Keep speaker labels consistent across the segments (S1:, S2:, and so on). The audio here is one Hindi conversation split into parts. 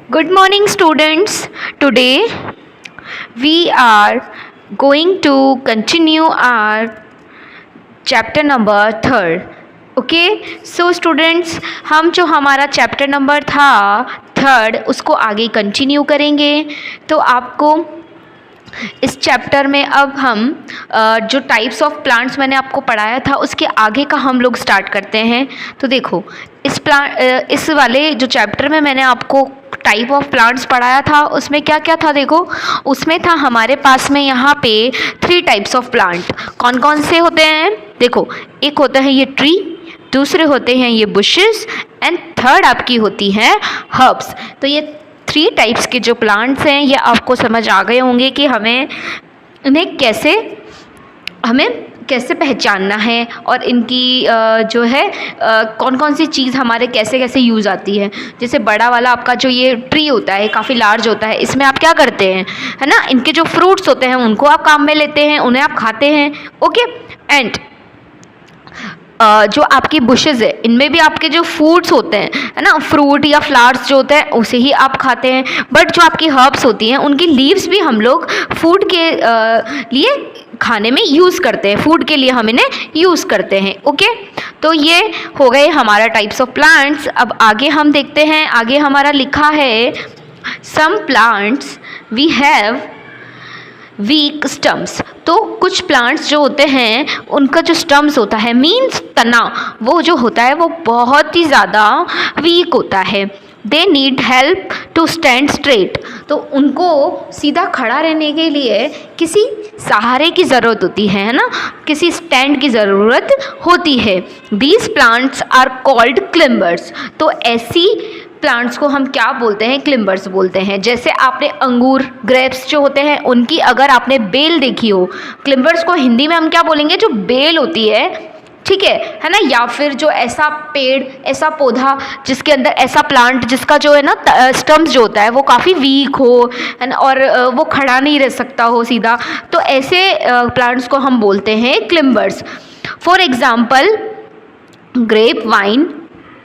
S1: Good morning, students. Today we are going to continue our chapter number third. Okay so students, हम जो हमारा चैप्टर नंबर था थर्ड उसको आगे कंटिन्यू करेंगे। तो आपको इस चैप्टर में अब हम जो टाइप्स ऑफ प्लांट्स मैंने आपको पढ़ाया था उसके आगे का हम लोग स्टार्ट करते हैं। तो देखो, इस वाले जो चैप्टर में मैंने आपको टाइप ऑफ प्लांट्स पढ़ाया था उसमें क्या क्या था। देखो, उसमें था हमारे पास में यहाँ पे 3 टाइप्स ऑफ प्लांट। कौन कौन से होते हैं? देखो, एक होता है ये ट्री, दूसरे होते हैं ये बुशेस एंड थर्ड आपकी होती हैं हर्ब्स। तो ये 3 टाइप्स के जो प्लांट्स हैं ये आपको समझ आ गए होंगे कि हमें कैसे पहचानना है और इनकी जो है कौन कौन सी चीज़ हमारे कैसे कैसे यूज़ आती है। जैसे बड़ा वाला आपका जो ये ट्री होता है काफ़ी लार्ज होता है, इसमें आप क्या करते हैं, है ना, इनके जो फ्रूट्स होते हैं उनको आप काम में लेते हैं, उन्हें आप खाते हैं। ओके, एंड जो आपकी बुशेज़ है इनमें भी आपके जो फूड्स होते हैं, है ना, फ्रूट या फ्लावर्स जो होते हैं उसे ही आप खाते हैं। बट जो आपकी हर्ब्स होती हैं उनकी लीव्स भी हम लोग फूड के लिए खाने में यूज़ करते हैं, फूड के लिए हम इन्हें यूज़ करते हैं। ओके, तो ये हो गए हमारा टाइप्स ऑफ प्लांट्स। अब आगे हम देखते हैं, आगे हमारा लिखा है some plants we have weak stumps. तो कुछ प्लांट्स जो होते हैं उनका जो स्टम्प्स होता है मीन्स तना, वो जो होता है वो बहुत ही ज़्यादा वीक होता है। They need help to stand straight. तो उनको सीधा खड़ा रहने के लिए किसी सहारे की ज़रूरत होती है ना, किसी स्टैंड की ज़रूरत होती है। These plants are called climbers. तो ऐसी प्लांट्स को हम क्या बोलते हैं? क्लिम्बर्स बोलते हैं। जैसे आपने अंगूर, ग्रेप्स जो होते हैं उनकी अगर आपने बेल देखी हो, क्लिम्बर्स को हिंदी में हम क्या बोलेंगे? जो बेल होती है, ठीक है ना, या फिर जो ऐसा पेड़, ऐसा पौधा जिसके अंदर ऐसा प्लांट जिसका जो है ना स्टम्प्स जो होता है वो काफ़ी वीक हो, है ना, और वो खड़ा नहीं रह सकता हो सीधा, तो ऐसे प्लांट्स को हम बोलते हैं climbers. For example grape vine,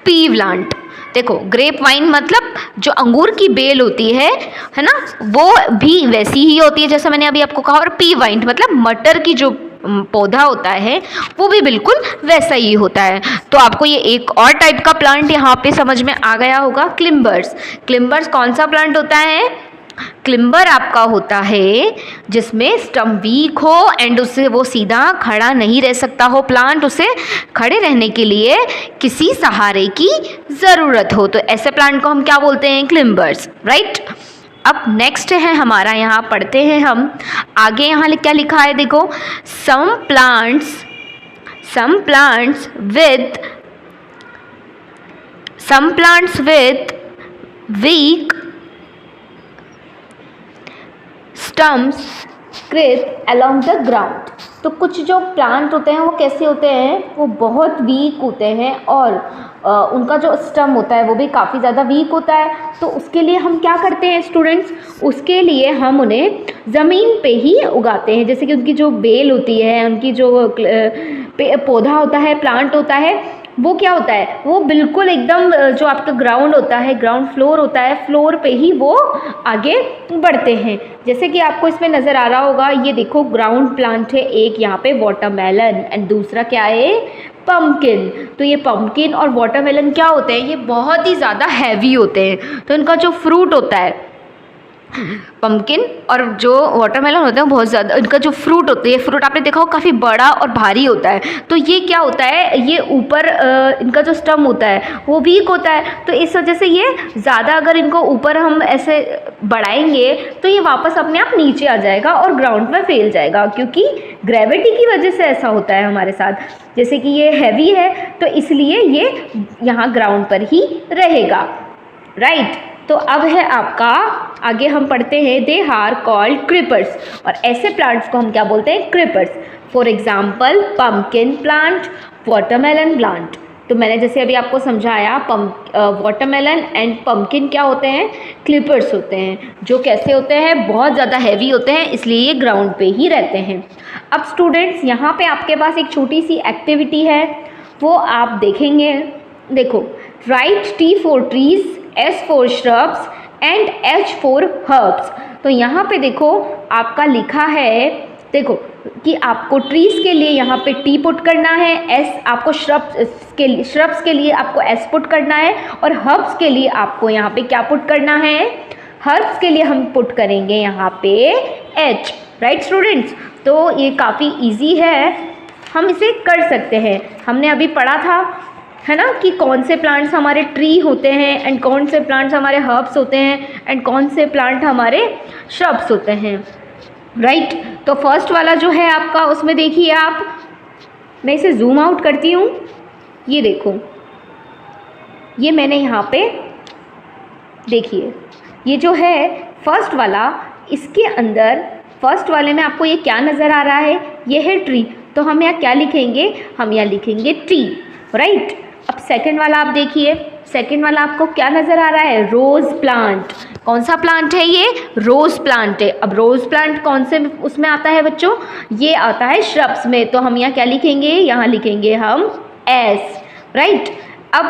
S1: pea plant. देखो, ग्रेप वाइन मतलब जो अंगूर की बेल होती है ना, वो भी वैसी ही होती है जैसा मैंने अभी आपको कहा। और पी वाइन मतलब मटर की जो पौधा होता है वो भी बिल्कुल वैसा ही होता है। तो आपको ये एक और टाइप का प्लांट यहाँ पे समझ में आ गया होगा, क्लिम्बर्स। क्लिम्बर्स कौन सा प्लांट होता है? क्लिम्बर आपका होता है जिसमें स्टम्प वीक हो एंड उससे वो सीधा खड़ा नहीं रह सकता हो प्लांट, उसे खड़े रहने के लिए किसी सहारे की ज़रूरत हो। तो ऐसे प्लांट को हम क्या बोलते हैं? क्लिम्बर्स, राइट। अब नेक्स्ट है हमारा, यहाँ पढ़ते हैं हम आगे। यहाँ क्या लिखा है? देखो, some plants with weak stumps creep along the ground. तो कुछ जो प्लांट होते हैं वो कैसे होते हैं? वो बहुत वीक होते हैं और उनका जो स्टम होता है वो भी काफ़ी ज़्यादा वीक होता है। तो उसके लिए हम क्या करते हैं स्टूडेंट्स? उसके लिए हम उन्हें ज़मीन पे ही उगाते हैं। जैसे कि उनकी जो बेल होती है, उनकी जो पौधा होता है, प्लांट होता है, वो क्या होता है? वो बिल्कुल एकदम जो आपका ग्राउंड होता है, ग्राउंड फ्लोर होता है, फ्लोर पे ही वो आगे बढ़ते हैं। जैसे कि आपको इसमें नज़र आ रहा होगा, ये देखो ग्राउंड प्लांट है एक यहाँ पे वाटरमेलन एंड दूसरा क्या है? पम्पकिन। तो ये पम्पकिन और वाटरमेलन क्या होते हैं? ये बहुत ही ज़्यादा हैवी होते हैं। तो इनका जो फ्रूट होता है, पम्पकिन और जो वाटरमेलन होते हैं बहुत ज़्यादा, इनका जो फ्रूट होता है, फ्रूट आपने देखा हो काफ़ी बड़ा और भारी होता है। तो ये क्या होता है? ये ऊपर इनका जो स्टम होता है वो वीक होता है। तो इस वजह से ये ज़्यादा अगर इनको ऊपर हम ऐसे बढ़ाएंगे तो ये वापस अपने आप नीचे आ जाएगा और ग्राउंड में फैल जाएगा, क्योंकि ग्रेविटी की वजह से ऐसा होता है हमारे साथ। जैसे कि ये हैवी है तो इसलिए ये यहाँ ग्राउंड पर ही रहेगा, राइट। तो अब है आपका, आगे हम पढ़ते हैं, दे आर कॉल्ड क्रीपर्स। और ऐसे प्लांट्स को हम क्या बोलते हैं? Creepers. For example pumpkin plant, watermelon plant. तो मैंने जैसे अभी आपको समझाया, वाटरमेलन एंड पम्पकिन क्या होते हैं? क्रीपर्स होते हैं, जो कैसे होते हैं? बहुत ज़्यादा हैवी होते हैं, इसलिए ये ग्राउंड पे ही रहते हैं। अब स्टूडेंट्स, यहाँ पे आपके पास एक छोटी सी एक्टिविटी है, वो आप देखेंगे। देखो, right T for trees, S for shrubs, and H for herbs. तो यहाँ पे देखो आपका लिखा है, देखो कि आपको ट्रीज के लिए यहाँ पे T पुट करना है, S आपको श्रब्स के लिए आपको S पुट करना है, और हर्ब्स के लिए आपको यहाँ पे क्या पुट करना है, हर्ब्स के लिए हम पुट करेंगे यहाँ पे H। राइट स्टूडेंट्स, तो ये काफ़ी इजी है, हम इसे कर सकते हैं। हमने अभी पढ़ा था है ना कि कौन से प्लांट्स हमारे ट्री होते हैं एंड कौन से प्लांट्स हमारे हर्ब्स होते हैं एंड कौन से प्लांट हमारे श्रब्स होते हैं। राइट, तो फर्स्ट वाला जो है आपका, उसमें देखिए आप, मैं इसे जूम आउट करती हूँ, ये देखो, ये मैंने यहाँ पे देखिए, ये जो है फर्स्ट वाला, इसके अंदर फर्स्ट वाले में आपको ये क्या नज़र आ रहा है, ये है ट्री। तो हम यहाँ क्या लिखेंगे, हम यहाँ लिखेंगे ट्री। राइट, अब सेकंड वाला आप देखिए, सेकंड वाला आपको क्या नज़र आ रहा है, रोज़ प्लांट। कौन सा प्लांट है ये, रोज़ प्लांट है। अब रोज़ प्लांट कौन से उसमें आता है बच्चों, ये आता है श्रब्स में। तो हम यहाँ क्या लिखेंगे, यहाँ लिखेंगे हम एस। राइट, अब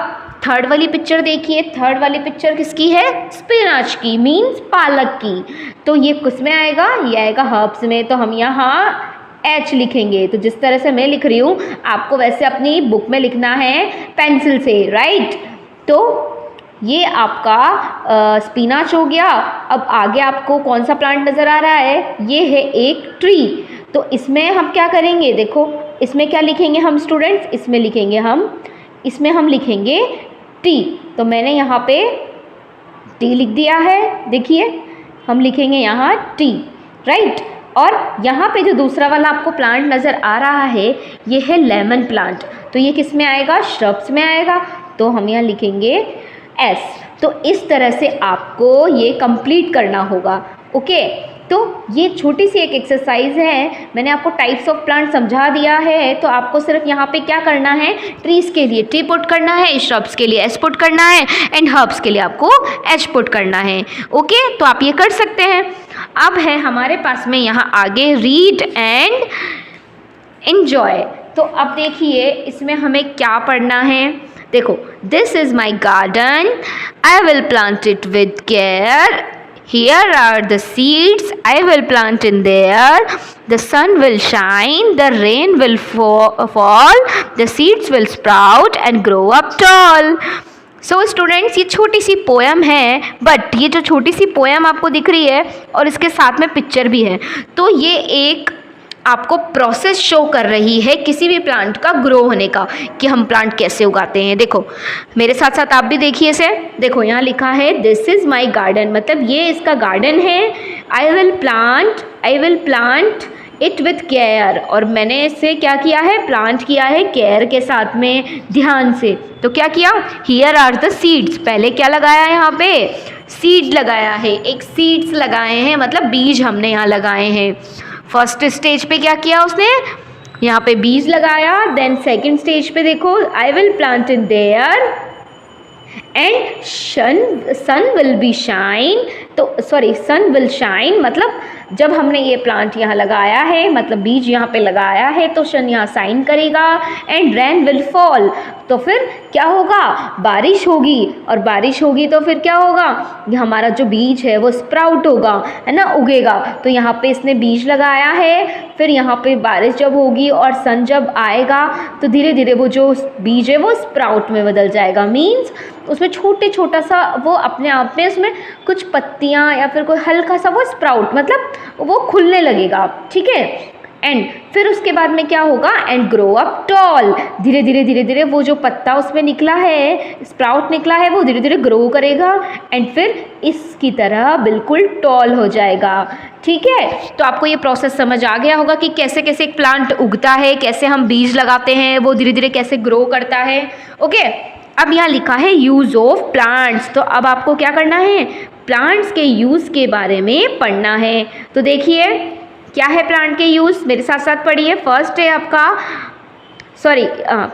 S1: थर्ड वाली पिक्चर देखिए, थर्ड वाली पिक्चर किसकी है, स्पिनाच की, मीन्स पालक की। तो ये किस में आएगा, ये आएगा हर्ब्स में। तो हम यहाँ H लिखेंगे। तो जिस तरह से मैं लिख रही हूँ आपको वैसे अपनी बुक में लिखना है पेंसिल से। राइट, तो ये आपका स्पिनाच हो गया। अब आगे आपको कौन सा प्लांट नज़र आ रहा है, ये है एक ट्री। तो इसमें हम क्या करेंगे, देखो इसमें क्या लिखेंगे हम स्टूडेंट्स, इसमें लिखेंगे हम लिखेंगे टी। तो मैंने यहाँ पे टी लिख दिया है, देखिए हम लिखेंगे यहाँ टी। राइट, और यहाँ पे जो दूसरा वाला आपको प्लांट नज़र आ रहा है, ये है लेमन प्लांट। तो ये किस में आएगा, श्रब्स में आएगा। तो हम यहाँ लिखेंगे एस। तो इस तरह से आपको ये कंप्लीट करना होगा। ओके, तो ये छोटी सी एक एक्सरसाइज है, मैंने आपको टाइप्स ऑफ प्लांट समझा दिया है। तो आपको सिर्फ यहाँ पे क्या करना है, ट्रीज के लिए टी पुट करना है, श्रब्स के लिए एस पुट करना है एंड हर्ब्स के लिए आपको एच पुट करना है। ओके, तो आप ये कर सकते हैं। अब है हमारे पास में यहाँ आगे रीड एंड एन्जॉय। तो अब देखिए इसमें हमें क्या पढ़ना है, देखो, this is my garden, I will plant it with care, here are the seeds I will plant in there, the sun will shine, the rain will fall, the seeds will sprout and grow up tall। So students, ये छोटी सी पोएम है, बट ये जो छोटी सी पोएम आपको दिख रही है और इसके साथ में पिक्चर भी है, तो ये एक आपको प्रोसेस शो कर रही है किसी भी प्लांट का ग्रो होने का, कि हम प्लांट कैसे उगाते हैं। देखो मेरे साथ साथ आप भी देखिए इसे, देखो यहाँ लिखा है दिस इज़ माई गार्डन, मतलब ये इसका गार्डन है। आई will plant it with care, और मैंने इसे क्या किया है, प्लांट किया है केयर के साथ में, ध्यान से। तो क्या किया, हियर आर द सीड्स, पहले क्या लगाया है यहाँ पे, सीड लगाया है, एक सीड्स लगाए हैं, मतलब बीज हमने यहाँ लगाए हैं। फर्स्ट स्टेज पे क्या किया उसने, यहाँ पे बीज लगाया। देन सेकंड स्टेज पे देखो, I will plant in there and sun will be shine. तो सॉरी, सन विल शाइन, मतलब जब हमने ये प्लांट यहाँ लगाया है, मतलब बीज यहाँ पे लगाया है, तो सन यहाँ साइन करेगा। एंड रेन विल फॉल, तो फिर क्या होगा, बारिश होगी, और बारिश होगी तो फिर क्या होगा, हमारा जो बीज है वो स्प्राउट होगा, है ना, उगेगा। तो यहाँ पे इसने बीज लगाया है, फिर यहाँ पे बारिश जब होगी और सन जब आएगा तो धीरे धीरे वो जो बीज है वो स्प्राउट में बदल जाएगा। मीन्स उसमें छोटा सा वो अपने आप में उसमें कुछ पत्तियाँ या फिर कोई हल्का सा वो स्प्राउट, मतलब वो खुलने लगेगा। ठीक है, एंड फिर उसके बाद में क्या होगा, एंड ग्रो अप टॉल, धीरे धीरे वो जो पत्ता उसमें निकला है, स्प्राउट निकला है, वो धीरे धीरे ग्रो करेगा एंड फिर इसकी तरह बिल्कुल टॉल हो जाएगा। ठीक है, तो आपको ये प्रोसेस समझ आ गया होगा कि कैसे कैसे एक प्लांट उगता है, कैसे हम बीज लगाते हैं, वो धीरे धीरे कैसे ग्रो करता है। ओके, अब यहाँ लिखा है यूज़ ऑफ प्लांट्स। तो अब आपको क्या करना है, प्लांट्स के यूज़ के बारे में पढ़ना है। तो देखिए क्या है प्लांट के यूज़, मेरे साथ साथ पढ़िए। फर्स्ट है आपका,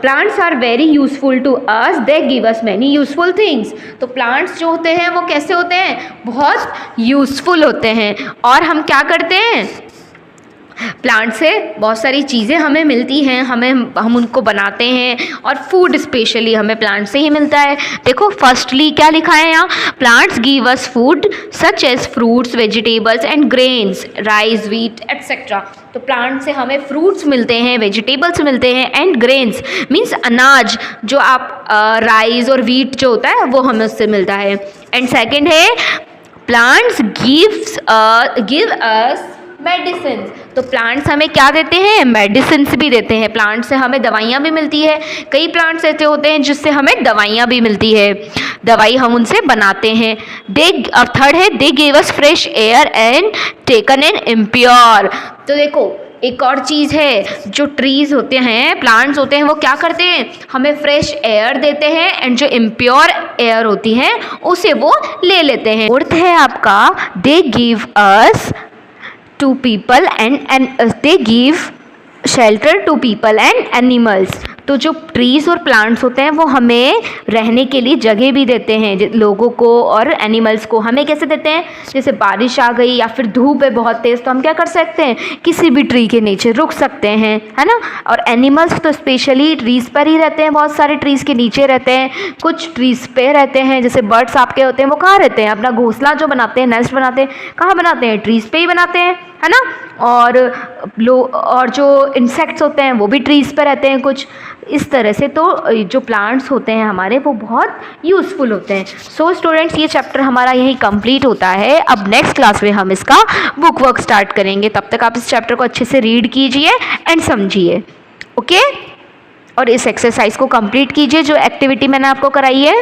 S1: plants are very useful to us, they give us many useful things. तो प्लांट्स जो होते हैं वो कैसे होते हैं, बहुत यूज़फुल होते हैं, और हम क्या करते हैं, प्लांट से बहुत सारी चीज़ें हमें मिलती हैं, हम उनको बनाते हैं और फूड स्पेशली हमें प्लांट से ही मिलता है। देखो फर्स्टली क्या लिखा है यहाँ, plants give us food such as fruits, vegetables and grains, rice, wheat etcetera. तो प्लांट से हमें फ्रूट्स मिलते हैं, वेजिटेबल्स मिलते हैं एंड ग्रेन्स मीन्स अनाज, जो आप राइस और व्हीट जो होता है वो हमें उससे मिलता है। एंड सेकेंड है प्लांट्स गिव अस मेडिसिन। तो प्लांट्स हमें क्या देते हैं, मेडिसिन भी देते हैं। प्लांट से हमें दवाइयाँ भी मिलती है, कई प्लांट्स ऐसे होते हैं जिससे हमें दवाइयाँ भी मिलती है, दवाई हम उनसे बनाते हैं। अब थर्ड है दे give us fresh air and taken N impure. तो देखो एक और चीज़ है, जो ट्रीज़ होते हैं, प्लांट्स होते हैं, वो क्या करते हैं, हमें फ्रेश एयर देते हैं एंड जो इम्प्योर एयर होती है उसे वो ले लेते हैं। फोर्थ है आपका दे give us to people and they give shelter to people and animals। तो जो ट्रीज़ और प्लांट्स होते हैं वो हमें रहने के लिए जगह भी देते हैं, लोगों को और एनिमल्स को। हमें कैसे देते हैं, जैसे बारिश आ गई या फिर धूप है बहुत तेज़ तो हम क्या कर सकते हैं, किसी भी ट्री के नीचे रुक सकते हैं, है ना। और एनिमल्स तो स्पेशली ट्रीज़ पर ही रहते हैं, बहुत सारे ट्रीज़ के नीचे रहते हैं, कुछ ट्रीज़ पे रहते हैं। जैसे बर्ड्स आपके होते हैं वो कहाँ रहते हैं, अपना घोंसला जो बनाते हैं, नेस्ट बनाते हैं, कहाँ बनाते हैं, ट्रीज़ पे ही बनाते हैं, है ना। और जो इंसेक्ट्स होते हैं वो भी ट्रीज़ पर रहते हैं कुछ इस तरह से। तो जो प्लांट्स होते हैं हमारे वो बहुत यूज़फुल होते हैं। सो स्टूडेंट्स ये चैप्टर हमारा यही कंप्लीट होता है। अब नेक्स्ट क्लास में हम इसका बुक वर्क स्टार्ट करेंगे, तब तक आप इस चैप्टर को अच्छे से रीड कीजिए एंड समझिए, ओके। और इस एक्सरसाइज को कंप्लीट कीजिए जो एक्टिविटी मैंने आपको कराई है।